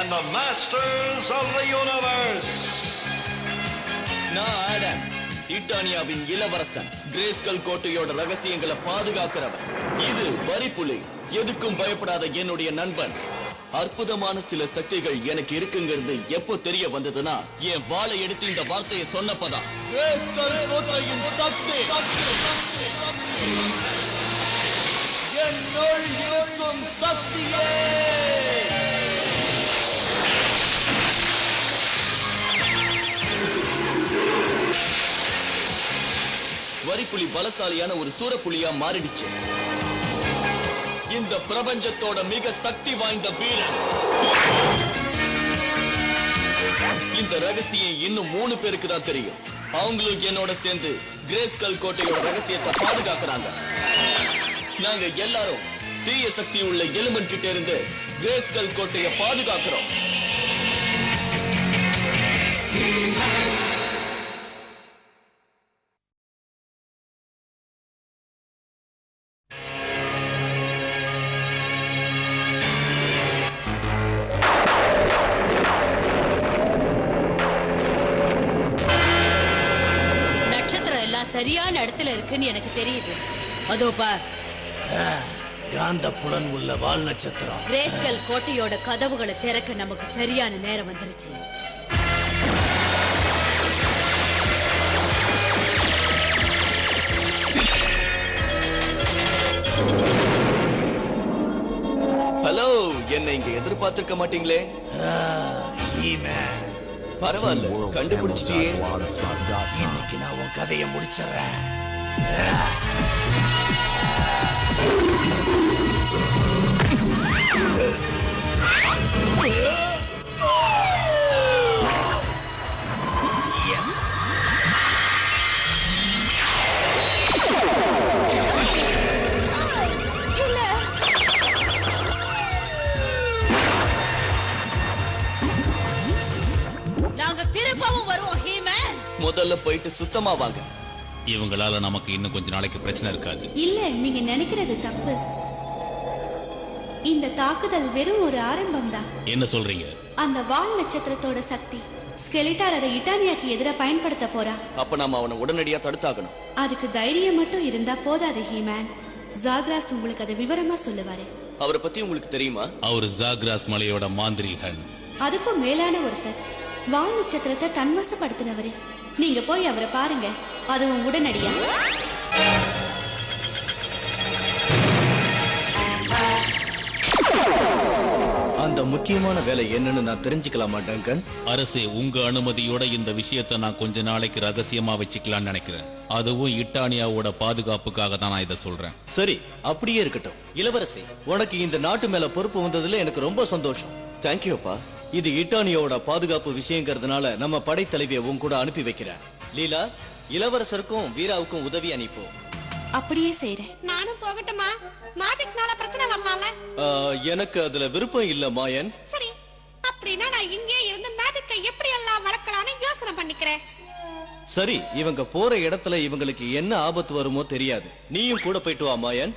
and the masters of the universe. நான் Adam, இட்டானியாவின் இளவரசன். Greyscale கோட்டையோட ரகசியங்களை பாதுகாக்கிறவன். இது வரிப்புலி, எதுக்கும் பயப்படாத என்னுடைய நண்பன். அற்புதமான சில சக்திகள் எனக்கு இருக்குங்கிறது எப்போ தெரிய வந்ததுன்னா என் வாளை எடுத்து இந்த வார்த்தையை சொன்னப்பதான். கிரேஸ்கல் கோட்டையின் சக்தி என்னுள் இருக்கும் சக்தியே. வரிப்புலி பலசாலியான ஒரு சூரப்புலியா மாறிடுச்சு. இந்த பிரபஞ்சத்தோட மிக சக்தி வாய்ந்த வீரன். இந்த ரகசியம் இன்னும் 3 பேருக்கு தான் தெரியும். அவங்களும் என்னோட சேர்ந்து கிரேஸ்கல் கோட்டையோட ரகசியத்தை பாதுகாக்கிறாங்க. நாங்க எல்லாரும் தீய சக்தி உள்ள எலிமெண்ட் கிட்ட இருந்து கிரேஸ்கல் கோட்டையை பாதுகாக்கிறோம். சரியான இடத்துல இருக்குன்னு எனக்கு தெரியுது. அதோ பார், காந்த புலன் உள்ள வால் நட்சத்திரம். கிரேஸ்கல் கோட்டையோட கதவுகளை திறக்க நமக்கு சரியான நேரம் வந்துருச்சு. ஹலோ, என்னை இங்க எதிர்பார்த்திருக்க மாட்டீங்களே. பரவாயில்ல, கண்டுபிடிச்சிட்டியே. இன்னைக்கு நான் உன் கதையை முடிச்சிடுறேன். முதல்ல போயிட்டு சுத்தமா வாங்க. இவங்களால நமக்கு இன்னும் கொஞ்ச நாளைக்கு பிரச்சனை இருக்காது. இல்ல, நீங்க நினைக்கிறது தப்பு. இந்த தாக்குதல் வெறும் ஒரு ஆரம்பம் தான். என்ன சொல்றீங்க? அந்த வால் நட்சத்திரத்தோட சக்தி ஸ்கெலிட்டார் அதை இட்டானியாக்கு எதிராக பயன்படுத்த போறா. அப்ப நாம அவனை உடனடியா தடுத்தாகணும். அதுக்கு தைரியம் மட்டும் இருந்தா போதாது ஹீமேன். ஜாக்ராஸ் உங்களுக்கு அதை விவரமா சொல்லுவாரு. அவரை பத்தி உங்களுக்கு தெரியுமா? அவர் ஜாக்ராஸ் மலையோட மாந்திரீகன். அதுக்கும் மேலான ஒருத்தர். வால் நட்சத்திரத்தை தன்வசப்படுத்தினவரு. நீங்க போய் அவரை பாருங்க, அதுவும் உடனடியா. அந்த முக்கியமான வேலை என்னன்னு நான் தெரிஞ்சுக்கலாமா டங்கன்? அரசே, உங்க அனுமதியோட இந்த விஷயத்தை நான் கொஞ்ச நாளைக்கு ரகசியமா வச்சுக்கலாம்னு நினைக்கிறேன். அதுவும் இட்டானியாவோட பாதுகாப்புக்காக தான் நான் இதை சொல்றேன். சரி, அப்படியே இருக்கட்டும். இளவரசி, உனக்கு இந்த நாட்டு மேல பொறுப்பு வந்ததுல எனக்கு ரொம்ப சந்தோஷம். தேங்க்யூ அப்பா. இது இட்டானியாவோட பாதுகாப்பு விஷயங்கிறதுனால நம்ம படைத்தலைவியை உன் கூட அனுப்பி வைக்கிறேன். லீலா, இளவரசருக்கும் வீராவுக்கும் உதவி அனுப்போ. அப்படியே செய்றேன். நானும் போகட்டுமா? மாஜிக்னால பிரச்சனை வரலாம்ல. எனக்கு அதுல விருப்பம் இல்ல மாயன். சரி, அப்படினா நான் இங்கே இருந்து மேஜிக்கை எப்படி எல்லாம் வளர்க்கலாம்னு யோசனை பண்ணிக்கிறேன். சரி, இவங்க போற இடத்துல இவங்களுக்கு என்ன ஆபத்து வருமோ தெரியாது. நீயும் கூட போயிட்டு வா மாயன்.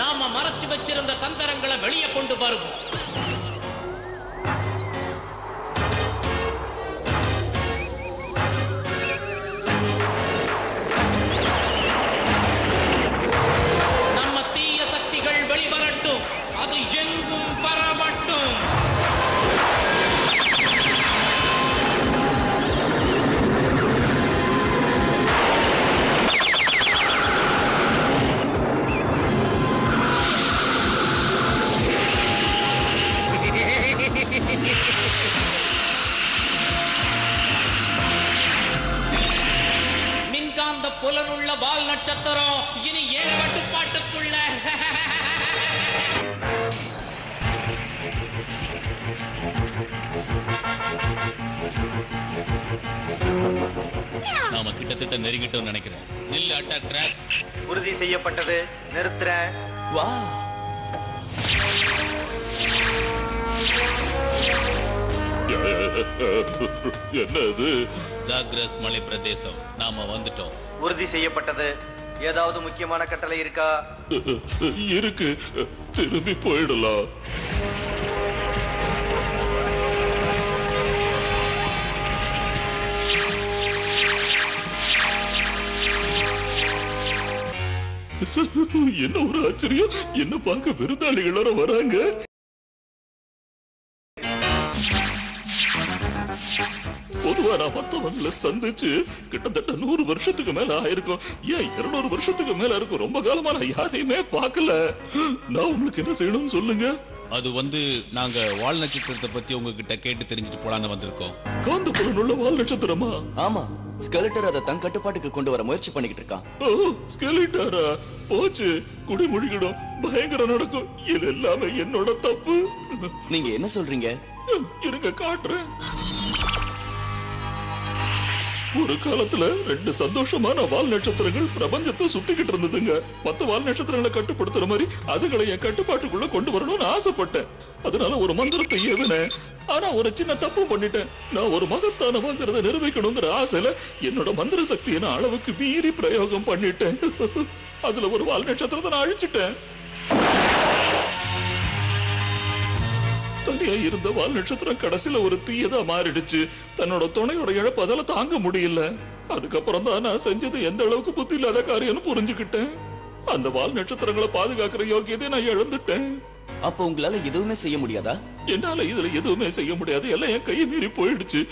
நாம மறைச்சு வச்சிருந்த தந்திரங்களை வெளியே கொண்டு வருவோம். நம்ம தீய சக்திகள் வெளிவரட்டும், அது எங்கும் பரவட்டும். மின்காந்த புலனுள்ள வால் நட்சத்திரம் இனி ஏன் கட்டுப்பாட்டுக்குள்ள. நாம கிட்டத்தட்ட நெருங்கிட்டோம் நினைக்கிறேன். நில் அட்டாக் ட்ராக். உறுதி செய்யப்பட்டது. நிறுத்துறேன். வா. என்னது? ஜாக்ரஸ் மலை பிரதேசம். நாம வந்துட்டோம். உறுதி செய்யப்பட்டது. ஏதாவது முக்கியமான கட்டளை இருக்கா? இருக்கு. திரும்பி போயிடலாம். என்ன ஒரு ஆச்சரியம்! என்ன பார்க்க விருந்தாளிகளோட வராங்க. பொதுவா நான் மத்தவங்களை சந்திச்சு கிட்டத்தட்ட 100 வருஷத்துக்கு மேல ஆயிருக்கும். ஏன் 200 வருஷத்துக்கு மேல இருக்கும். ரொம்ப காலமா நான் யாரையுமே பார்க்கல. நான் உங்களுக்கு என்ன செய்யணும்னு சொல்லுங்க. அது நாங்க வால் நட்சத்திரத்தை பத்தி உங்ககிட்ட கேட்டு தெரிஞ்சுட்டு போலான்னு வந்திருக்கோம். காந்த புலன் உள்ள வால் நட்சத்திரமா? ஆமா, ஸ்கெலிட்டர் அதை தன் கட்டுப்பாட்டுக்கு கொண்டு வர முயற்சி பண்ணிக்கிட்டு இருக்கான். ஓ, ஸ்கெலிட்டரா? போச்சு, குடிமுழுகிடும், பயங்கரம் நடக்கும். இது எல்லாமே என்னோட தப்பு. நீங்க என்ன சொல்றீங்க? இருங்க காட்டுறேன். ஒரு காலத்துல 2 சந்தோஷமான வால் நட்சத்திரங்கள் பிரபஞ்சத்தை சுத்திக்கிட்டு இருந்ததுங்க. மத்த வால் நட்சத்திரங்களை கட்டுப்படுத்துற மாதிரி அதுகளை என் கட்டுப்பாட்டுக்குள்ள கொண்டு வரணும்னு ஆசைப்பட்டேன். அதனால ஒரு மந்திரத்தை ஏவினேன். ஆனா ஒரு சின்ன தப்பு பண்ணிட்டேன். நான் ஒரு மகத்தானவங்கிறத நிரூபிக்கணுங்கிற ஆசையில என்னோட மந்திர சக்தியை நான் அளவுக்கு மீறி பிரயோகம் பண்ணிட்டேன். அதுல ஒரு வால் நட்சத்திரத்தை நான் அழிச்சிட்டேன். தனியா இருந்த வால் நட்சத்திரம் கடைசியில ஒரு தீயதா மாறிடுச்சு. தன்னோட துணையோட இழப்பு அதால தாங்க முடியல. அதுக்கப்புறம் தான் நான் செஞ்சது எந்த அளவுக்கு புத்தி இல்லாத காரியம்னு புரிஞ்சுக்கிட்டேன். அந்த வால் நட்சத்திரங்களை பாதுகாக்கிற யோகியதை நான் இழந்துட்டேன். அப்ப உங்களால எதுவுமே செய்ய முடியாதா? என்னால இதுல எதுவுமே செய்ய முடியாது. எல்லாம் என் கையை மீறி போயிடுச்சு.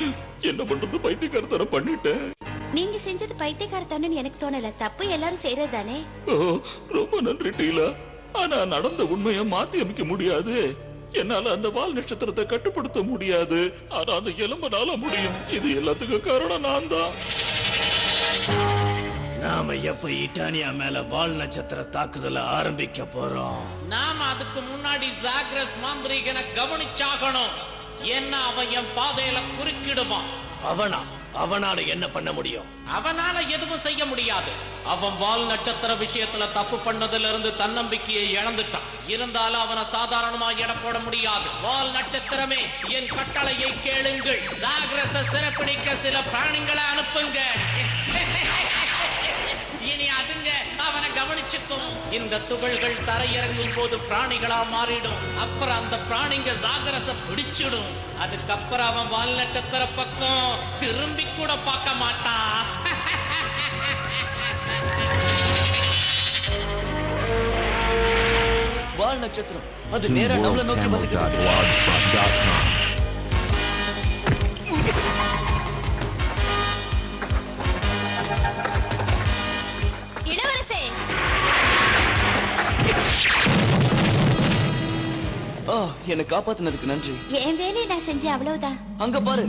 என்ன பண்றது? பைத்தியக்காரத்தனம் பண்ணிட்டேன். நீங்க செஞ்சது பைத்தியக்காரத்தனம்னு எனக்கு தோணல. தப்பு எல்லாரும் செய்யறதுதானே. ஓ, ரொம்ப நன்றி டீலா. ஆனா நடந்த உண்மையை மாத்தி அமைக்க முடியாது. என்னால அந்த வால் நட்சத்திரத்தை கட்டுப்படுத்த முடியாது. ஆனா அந்த எலும்புனால முடியும். இது எல்லாத்துக்கும் காரணம் நான் தான். நாம எப்ப இட்டானியா மேல வால் நட்சத்திர தாக்குதலை ஆரம்பிக்க போறோம்? நாம அதுக்கு முன்னாடி ஜாக்ரஸ் மாந்திரீகனை கவனிச்சாகணும். என்ன அவன் என் பாதையில குறுக்கிடுவான். அவனால என்ன பண்ண முடியும்? அவனால எதுவும் செய்ய முடியாது. அவன் வால் நட்சத்திர விஷயத்துல தப்பு பண்ணதுல இருந்து தன்னம்பிக்கையை இழந்துட்டான். இருந்தாலும் அவனை சாதாரணமா எட போட முடியாது. வால் நட்சத்திரமே, என் கட்டளையை கேளுங்கள். ஜாக்ரஸ சிறப்பிடிக்க சில பிராணிகளை அனுப்புங்க. இனி அதுங்க அவனை கவனிச்சுக்கும். இந்த துகள்கள் தரையிறங்கும் போது பிராணிகளா மாறிடும். அப்புறம் அந்த பிராணிங்க ஜாக்ரஸ பிடிச்சிடும். அதுக்கப்புறம் அவன் வால் நட்சத்திர பக்கம் திரும்பி கூட பார்க்க மாட்டான். வால் நட்சத்திரம் அது நேரா நம்மள நோக்கி வந்துகிட்டு இருக்கு. இளவரசே, என்னை காப்பாத்தினதுக்கு நன்றி. என் வேலையை நான் செஞ்சேன், அவ்வளவுதான். அங்க பாரு.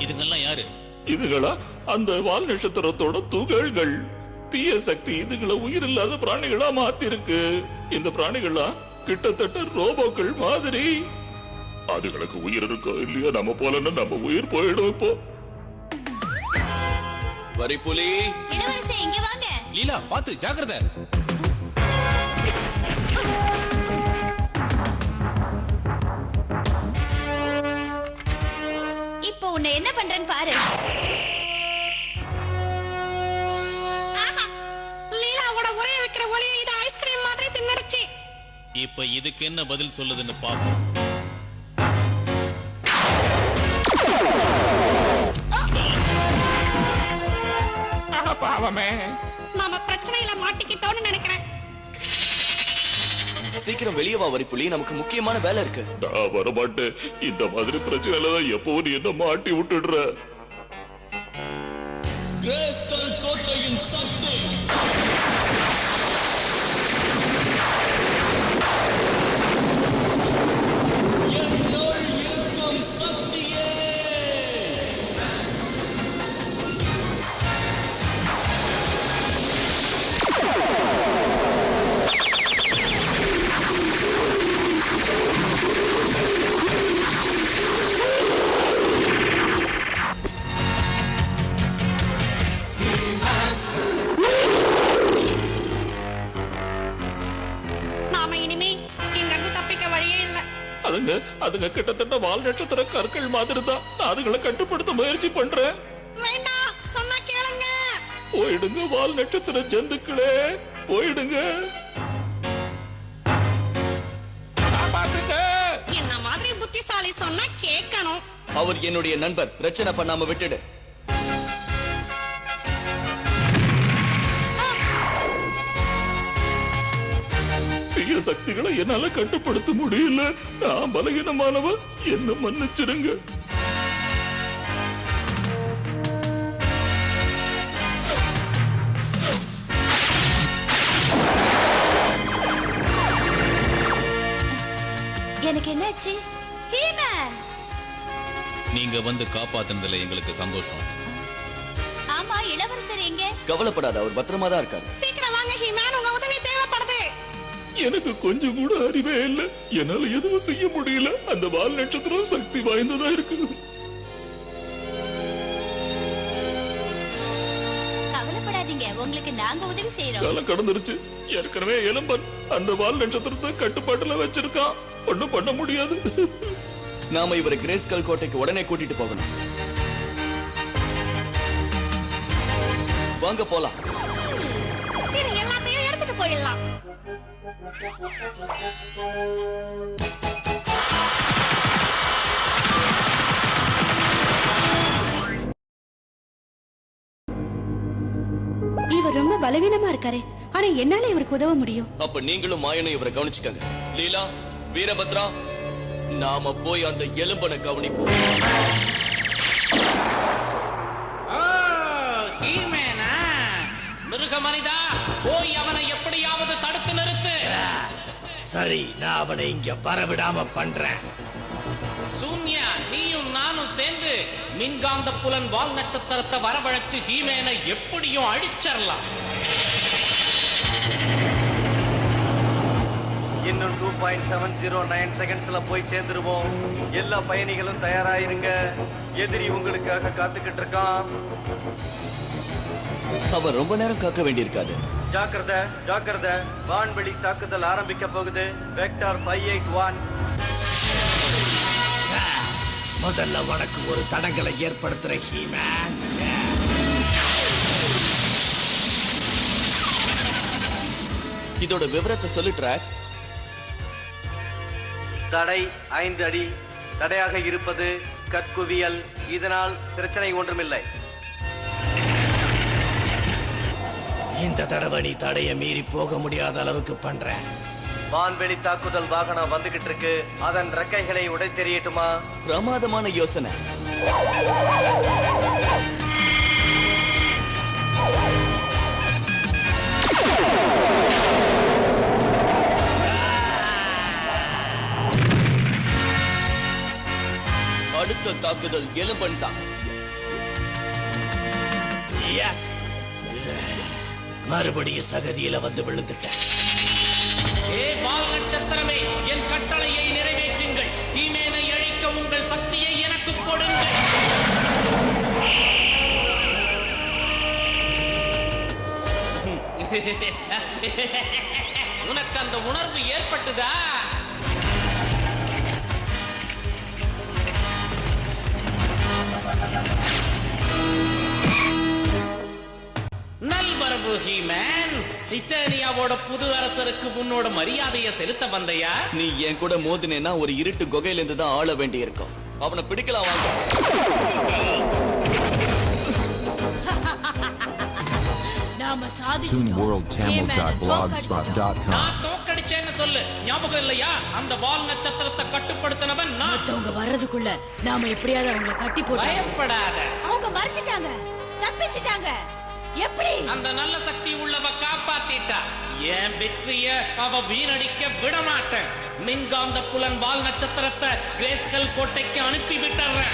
இதுங்கெல்லாம் யாரு? இதுகளா? அந்த வால் நட்சத்திரத்தோட துகள்கள். தீய சக்தி இதுகளை உயிர் இல்லாத பிராணிகளா மாத்திருக்கு. இந்த பிராணிகளா கிட்டத்தட்ட ரோபோக்கள் மாதிரி. அதுகளுக்கு உயிர் இருக்கோ இல்லையா, நம்ம போலன்னா நம்ம உயிர் போயிடும். இப்போ வரிப்புலி. இளவரசே, இங்க வாங்க. லீலா, பாத்து ஜாக்கிரதை. இப்போ உன்னை என்ன பண்றேன்னு பாரு. லீலாவோட உரைய வைக்கிற ஒளியை இது ஐஸ்கிரீம் மாதிரி தின்னடுச்சு. இப்ப இதுக்கு என்ன பதில் சொல்லுதுன்னு பாப்போம். நாம பிரச்சனையில மாட்டிக்கிட்டோம்னு நினைக்கிறேன். சீக்கிரம் வெளியே வா வரிப்புலி, நமக்கு முக்கியமான வேலை இருக்கு. நான் வரமாட்டேன். இந்த மாதிரி பிரச்சனையில தான் எப்பவும் நீ என்ன மாட்டி விட்டுடுற. கிரேஸ்கல் கோட்டையின் சக்தி. என்னுள் இருக்கும் சக்தியே. இல்லங்க, அதுங்க கிட்டத்தட்ட வால் நட்சத்திர கற்கள் மாதிரி தான். நான் அதுங்களை கட்டுப்படுத்த முயற்சி பண்றேன். வேண்டாம், சொன்னா கேளுங்க. போயிடுங்க வால் நட்சத்திர ஜந்துக்களே, போயிடுங்க. என்ன மாதிரி புத்திசாலி சொன்னா கேட்கணும். அவர் என்னுடைய நண்பர், பிரச்சனை பண்ணாம விட்டுடு. தீய சக்திகளை என்னால கட்டுப்படுத்த முடியல. நான் பலகீனமானவ, என்ன மன்னிச்சிருங்க. எனக்கு என்னாச்சு? ஹீமேன்! நீங்க வந்து காப்பாத்துனதுல எங்களுக்கு சந்தோஷம். ஆமா, இளவரசர் எங்க? கவலைப்படாத, அவர் பத்திரமா தான் இருக்காரு. சீக்கிரம் வாங்க ஹீமேன், உங்க உதவி தேவைப்படுது. எனக்கு கொஞ்சம் கூட அறிவே இல்லை. என்னால எதுவும் செய்ய முடியல. அந்த வால் நட்சத்திரம் சக்தி வாய்ந்ததா இருக்கு. கவலைப்படாதீங்க, உங்களுக்கு நாங்க உதவி செய்யறோம். காலம் கடந்துருச்சு. ஏற்கனவே இளம்பன் அந்த வால் நட்சத்திரத்தை கட்டுப்பாட்டுல வச்சிருக்கான். ஒண்ணும் பண்ண முடியாது. நாம இவரை கிரேஸ்கல் கோட்டைக்கு உடனே கூட்டிட்டு போகணும். வாங்க போலாம். எல்லாத்தையும் எடுத்துட்டு போயிடலாம். இவர் ரொம்ப பலவீனமா இருக்காரு. ஆனா என்னால இவருக்கு உதவ முடியும். அப்ப நீங்களும் மாயனும் இவரை கவனிச்சுக்கங்க. லீலா, வீரபத்ரா, நாம போய் அந்த எலும்பனை கவனிப்போம். மிருக மனிதா, போய் அவனை எப்படியாவது தடுத்து நிறுத்து. சரி, நான் அவனை இங்க வரவிடாம பண்றேன். சூன்யா, நீயும் நானும் சேர்ந்து மின்காந்த புலன் வால் நட்சத்திரத்தை வரவழைச்சு ஹீமேனை எப்படியும் அழிச்சிடலாம். இன்னும் 2.709 செகண்ட்ஸ்ல போய் சேர்ந்துருவோம். எல்லா பயணிகளும் தயாராயிருங்க. எதிரி உங்களுக்காக காத்துக்கிட்டு இருக்கான். அவர் ரொம்ப நேரம் காக்க வேண்டியிருக்காது. ஜாக்கிரதை, ஜாக்கிரதை. வான்வெளி தாக்குதல் ஆரம்பிக்க போகுது. வெக்டார் 581. முதல்ல உனக்கு ஒரு தடங்களை ஏற்படுத்துற ஹீமேன். இதோட விவரத்தை சொல்லு ட்ராக். தடை 5 அடி. தடையாக இருப்பது கற்குவியல். இதனால் பிரச்சனை ஒன்றுமில்லை. இந்த தடவை நீ தடைய மீறி போக முடியாத அளவுக்கு பண்ற. வான்வெளி தாக்குதல் வாகனம் வந்துகிட்டு இருக்கு. அதன் ரெக்கைகளை உடைத்தெறியட்டுமா? பிரமாதமான யோசனை. அடுத்த தாக்குதல் எலும்பன் தான். மறுபடியும் சகதியில வந்து விழுந்துட்டேன். வால் நட்சத்திரமே, என் கட்டளையை நிறைவேற்றுங்கள். ஹீமேனை அழிக்க உங்கள் சக்தியை எனக்கு கொடுங்கள். உனக்கு அந்த உணர்வு ஏற்பட்டுதா? நல்வரவு ஹீமேன். இட்டானியாவோட புது அரசருக்கு உன்னோட மரியாதையை செலுத்த வந்தையா? நீ என் கூட மோதினேன்னா ஒரு இருட்டு குகையில இருந்து தான் ஆள வேண்டி இருக்கும். அவனை பிடிக்கலாம் வாங்க. நாம சாதிச்சிட்டோம். நான் தோக்கடிச்சேன்னு சொல்லு. ஞாபகம் இல்லையா? அந்த வால் நட்சத்திரத்தை கட்டுப்படுத்தினவன் நான். மத்தவங்க வர்றதுக்குள்ள நாம எப்படியாவது அவங்களை கட்டி போட்டு. பயப்படாத. அவங்க மறைச்சிட்டாங்க, தப்பிச்சிட்டாங்க. எப்படி? அந்த நல்ல சக்தி உள்ளவ காப்பாத்திட்டா. என் வெற்றிய அவ வீணடிக்க விட மாட்டேன். மின்காந்த புலன் வால் நட்சத்திரத்தை கிரேஸ்கல் கோட்டைக்கு அனுப்பி விட்டுறேன்.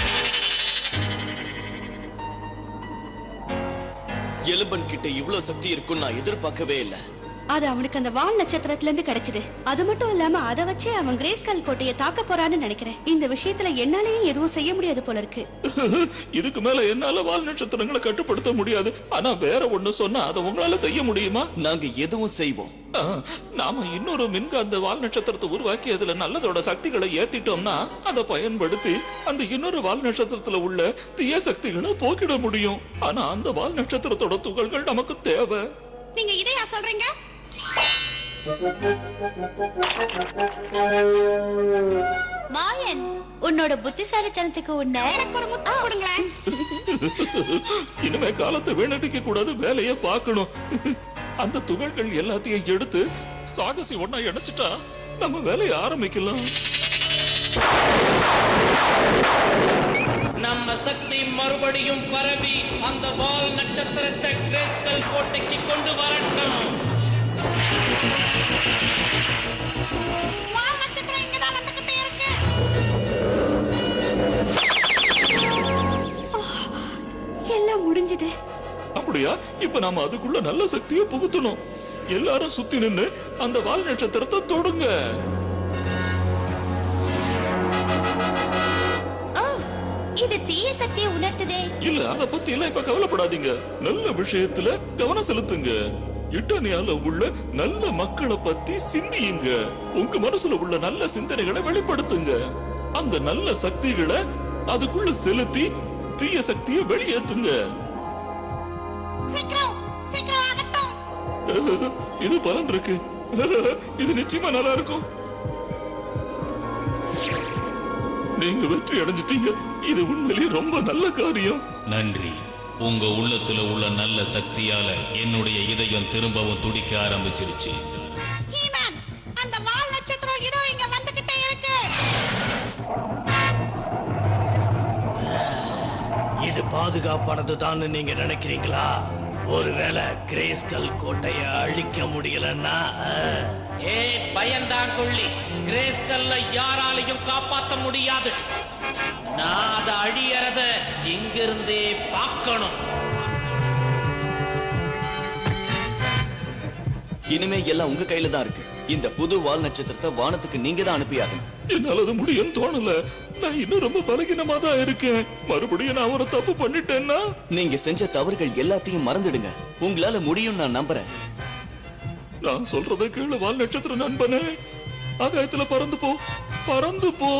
எலும்பன் கிட்ட இவ்வளவு சக்தி இருக்குன்னு நான் எதிர்பார்க்கவே இல்லை. அது அவனுக்கு அந்த வால் நட்சத்திரத்துல இருந்து கிடைச்சது. அது மட்டும் இல்லாம அதை வச்சு அவன் கிரேஸ்கல் கோட்டையை தாக்க போறான்னு நினைக்கிறேன். இந்த விஷயத்துல என்னாலயும் எதுவும் செய்ய முடியாது போல இருக்கு. இதுக்கு மேல என்னால வால் நட்சத்திரங்களை கட்டுப்படுத்த முடியாது. ஆனா வேற ஒண்ணு சொன்னா அதை உங்களால செய்ய முடியுமா? நாங்க எதுவும் செய்வோம். நாம இன்னொரு மின்காந்த வால் நட்சத்திரத்தை உருவாக்கி அதுல நல்லதோட சக்திகளை ஏத்திட்டோம்னா அதை பயன்படுத்தி அந்த இன்னொரு வால் நட்சத்திரத்துல உள்ள தீய சக்திகளை போக்கிட முடியும். ஆனா அந்த வால் நட்சத்திரத்தோட துகள்கள் நமக்கு தேவை. நீங்க இதையா சொல்றீங்க? மாயன், உன்னோட புத்திசாலித்தனத்துக்கு உன்னை எனக்கு ஒரு முத்தா கொடுங்களேன். இனிமே காலத்தை வீணடிக்க கூடாது, வேலையை பார்க்கணும். அந்த துகள்கள் எல்லாத்தையும் எடுத்து சாகசி ஒன்னா இணைச்சிட்டா நம்ம வேலையை ஆரம்பிக்கலாம். நம்ம சக்தி மறுபடியும் பரவி அந்த வால் நட்சத்திரத்தை கிரேஸ்கல் கோட்டைக்கு கொண்டு வரட்டும். வால் நட்சத்திரம் இங்கதான் வந்துகிட்டே இருக்கு. எல்லாம் முடிஞ்சது. அப்படியா? இப்ப நாம அதுக்குள்ள நல்ல சக்தியை புகுத்தணும். எல்லாரும் சுத்தி நின்னு அந்த வால் நட்சத்திரத்தை தொடுங்க. இது தீய சக்தியை உணர்த்துதே. இல்ல, அத பத்தி எல்லாம் இப்ப கவலைப்படாதீங்க. நல்ல விஷயத்துல கவனம் செலுத்துங்க. இட்டானியால உள்ள நல்ல மக்களை பத்தி சிந்தியுங்க. உங்க மனசுல உள்ள நல்ல சிந்தனைகளை வெளிப்படுத்துங்க. அந்த நல்ல சக்திகளை அதுக்குள்ள செலுத்தி தீய சக்தியை வெளியேத்துங்க. இது பலன் இருக்கு. இது நிச்சயமா நல்லா இருக்கும். நீங்க வெற்றி அடைஞ்சிட்டீங்க. இது உண்மையிலேயே ரொம்ப நல்ல காரியம். நன்றி. உங்க உள்ளத்துல உள்ள நல்ல சக்தியால என்னுடைய இதயம் திரும்பவும் துடிக்க ஆரம்பிச்சிருச்சு. ஹீமன், அந்த வால் நட்சத்திரம் இதோ இங்க வந்துகிட்டே இருக்கு. இது பாதுகாப்பானது தான் நீங்க நினைக்கிறீங்களா? ஒருவேளை கிரேஸ்கல் கோட்டையை அழிக்க முடியலன்னா பயந்தாங்குள்ளி, கிரேஸ்கல்ல யாராலையும் காப்பாற்ற முடியாது. நான் அதை அழியறத இங்கிருந்தே பார்க்கணும். இனிமே எல்லாம் உங்க கையில தான் இருக்கு. இந்த புது வால் நட்சத்திரத்தை வானத்துக்கு நீங்க தான் அனுப்பியாகணும். என்னால அது முடியும் தோணல. நான் இன்னும் ரொம்ப பலகீனமா தான் இருக்கேன். மறுபடியும் நான் ஒரு தப்பு பண்ணிட்டேன்னா? நீங்க செஞ்ச தவறுகள் எல்லாத்தையும் மறந்துடுங்க. உங்களால முடியும், நான் நம்புறேன். நான் சொல்றதை கேளு வால் நட்சத்திர நண்பனே. ஆகாயத்துல பறந்து போ, பறந்து போ.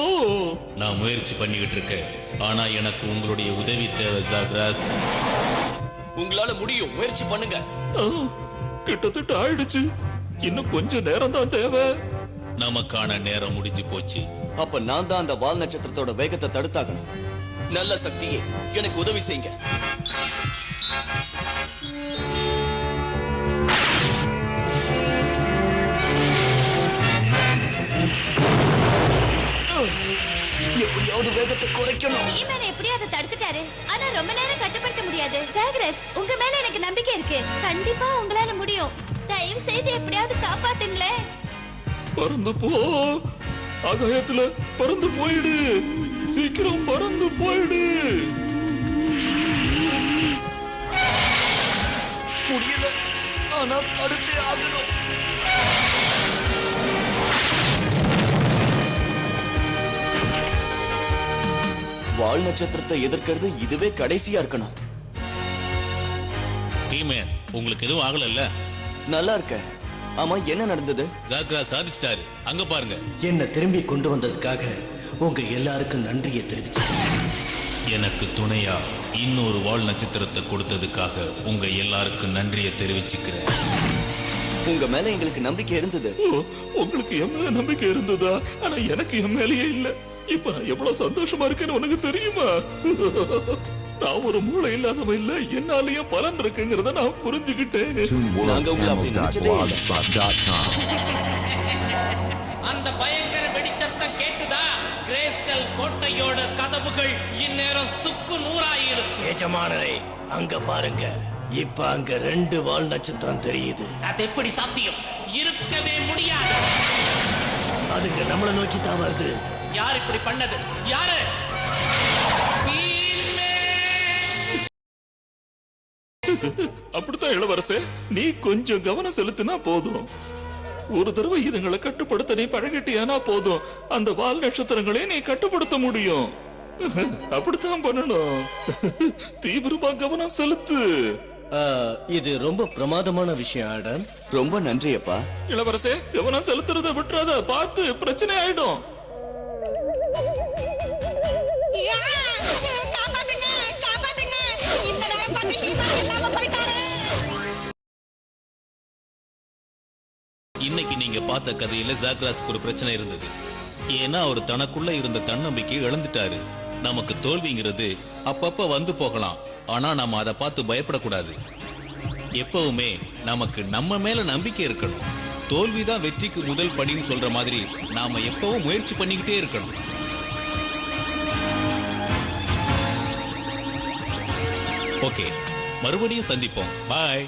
நான் முயற்சி பண்ணிக்கிட்டு இருக்கேன். ஆனா எனக்கு உங்களுடைய உதவி தேவை ஜாக்ராஸ். உங்களால முடியும், முயற்சி பண்ணுங்க. கிட்டத்தட்ட ஆயிடுச்சு. இன்னும் கொஞ்ச நேரம் தான் தேவை. நமக்கான நேரம் முடிஞ்சு போச்சு. அப்ப நான் தான் அந்த வால் நட்சத்திரத்தோட வேகத்தை தடுத்தாகணும். நல்ல சக்தியே, எனக்கு உதவி செய்யுங்க. எப்படியாவது வேகத்தை குறைக்கணும். ஹீமன் எப்படியோ அதை தடுத்துட்டாரு. ஆனா ரொம்ப நேரம் கட்டுப்படுத்த முடியாது. ஜாக்ரஸ், உங்க மேல எனக்கு நம்பிக்கை இருக்கு. கண்டிப்பா உங்களால முடியும். தயவு செய்து எப்படியாவது காப்பாத்துங்களே. பறந்து போ. ஆகாயத்துல பறந்து போயிடு. சீக்கிரம் பறந்து போயிடு. முடியல, ஆனா தடுத்தே ஆகணும். வால் நட்சத்திரத்தை எதிர்க்கிறது இதுவே கடைசியா இருக்கணும். ஹீமன், உங்களுக்கு எதுவும் ஆகல? நல்லா இருக்க. ஆமா, என்ன நடந்தது? ஜாக்ரா சாதிச்சிட்டாரு. அங்க பாருங்க. என்ன திரும்பி கொண்டு வந்ததுக்காக உங்க எல்லாருக்கும் நன்றியை தெரிவிச்சேன். எனக்கு துணையா இன்னொரு வால் நட்சத்திரத்தை கொடுத்ததுக்காக உங்க எல்லாருக்கும் நன்றியை தெரிவிச்சுக்கிறேன். உங்க மேல எங்களுக்கு நம்பிக்கை இருந்தது. உங்களுக்கு என் மேல நம்பிக்கை இருந்ததா? ஆனா எனக்கு என் மேலேயே இல்ல. இப்ப நான் எவ்வளவு சந்தோஷமா இருக்கேன்னு உனக்கு தெரியுமா? நான் ஒரு மூளை இல்லாதவன் இல்ல, என்னாலயும் பலன் இருக்குங்கிறத நான் புரிஞ்சுக்கிட்டேன். அந்த பயங்கர வெடிச்சத்தம் கேட்டுதா? கிரேஸ்கல் கோட்டையோட கதவுகள் இந்நேரம் சுக்கு நூறாயிருக்கும். எஜமானரே, அங்க பாருங்க. இப்ப அங்க 2 வால் நட்சத்திரம் தெரியுது. அது எப்படி சாத்தியம்? இருக்கவே முடியாது. அதுங்க நம்மளை நோக்கி தான் வருது. யார் இப்படி பண்ணது? யாரு? அப்படித்தான் இளவரசே, நீ கொஞ்சம் கவனம் செலுத்தினா போதும். ஒரு தடவை இதுங்களை கட்டுப்படுத்த நீ பழகிட்டியானா போதும், அந்த வால் நட்சத்திரங்களே நீ கட்டுப்படுத்த முடியும். அப்படித்தான் பண்ணணும். தீவிரமா கவனம் செலுத்து. இது ரொம்ப பிரமாதமான விஷயம் ஆடம். ரொம்ப நன்றி அப்பா. இளவரசே, கவனம் செலுத்துறத விட்டுறாத, பார்த்து பிரச்சனை ஆயிடும். இன்னைக்கு நீங்க பார்த்த கதையில ஜாக்ராஸ்க்கு ஒரு பிரச்சனை இருந்தது. ஏன்னா அவர் தனக்குள்ள இருந்த தன்னம்பிக்கையை இழந்துட்டாரு. நமக்கு தோல்விங்கிறது அப்பப்ப வந்து போகலாம், ஆனா நாம அதை பார்த்து பயப்படக்கூடாது. எப்பவுமே நமக்கு நம்ம மேல நம்பிக்கை இருக்கணும். தோல்விதான் வெற்றிக்கு முதல் படின்னு சொல்ற மாதிரி நாம எப்பவும் முயற்சி பண்ணிக்கிட்டே இருக்கணும். ஓகே, மறுபடியும் சந்திப்போம். பாய்.